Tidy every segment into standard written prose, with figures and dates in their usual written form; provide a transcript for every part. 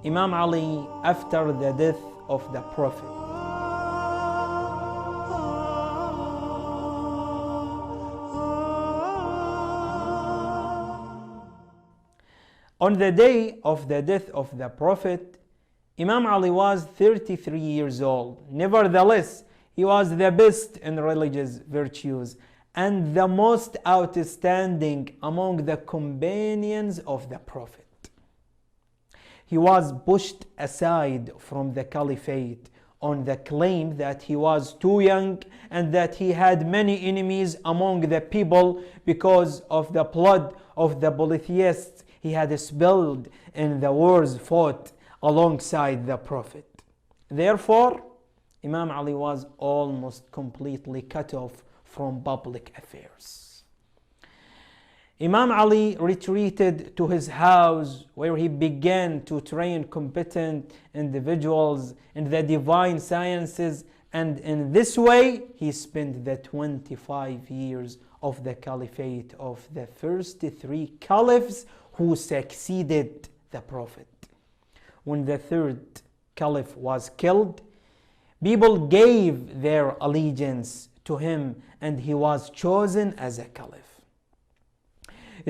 Imam Ali after the death of the Prophet. On the day of the death of the Prophet, Imam Ali was 33 years old. Nevertheless, he was the best in religious virtues and the most outstanding among the companions of the Prophet. He was pushed aside from the caliphate on the claim that he was too young and that he had many enemies among the people because of the blood of the polytheists he had spilled in the wars fought alongside the Prophet. Therefore, Imam Ali was almost completely cut off from public affairs. Imam Ali retreated to his house where he began to train competent individuals in the divine sciences, and in this way he spent the 25 years of the caliphate of the first three caliphs who succeeded the Prophet. When the third caliph was killed, people gave their allegiance to him and he was chosen as a caliph.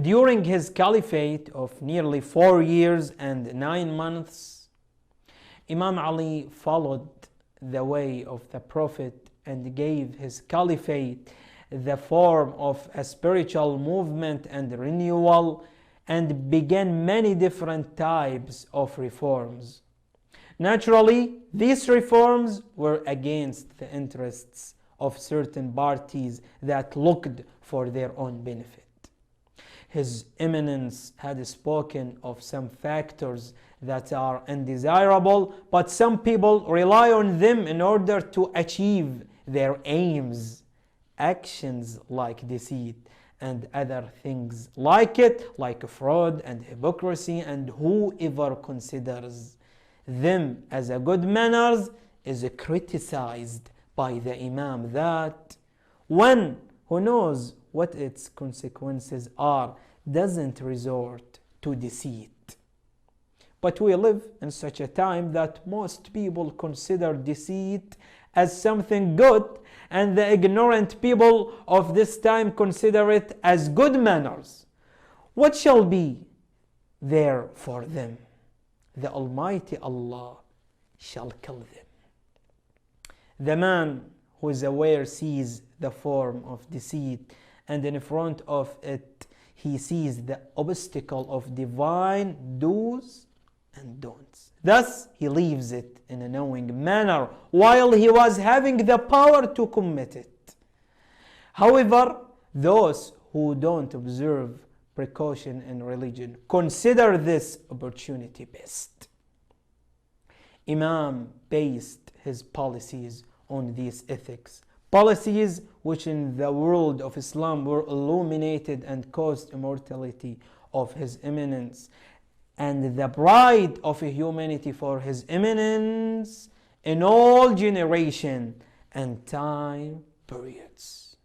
During his caliphate of nearly 4 years and 9 months, Imam Ali followed the way of the Prophet and gave his caliphate the form of a spiritual movement and renewal, and began many different types of reforms. Naturally, these reforms were against the interests of certain parties that looked for their own benefit. His Eminence had spoken of some factors that are undesirable, but some people rely on them in order to achieve their aims. Actions like deceit and other things like it, like fraud and hypocrisy, and whoever considers them as a good manners is criticized by the Imam. That one who knows what its consequences are doesn't resort to deceit. But we live in such a time that most people consider deceit as something good, and the ignorant people of this time consider it as good manners. What shall be there for them? The Almighty Allah shall kill them. The man who is aware sees the form of deceit, and in front of it he sees the obstacle of divine do's and don'ts. Thus he leaves it in a knowing manner while he was having the power to commit it. However, those who don't observe precaution in religion consider this opportunity best. Imam based his policies on these ethics, policies which in the world of Islam were illuminated and caused immortality of His Eminence and the pride of humanity for His Eminence in all generation and time periods.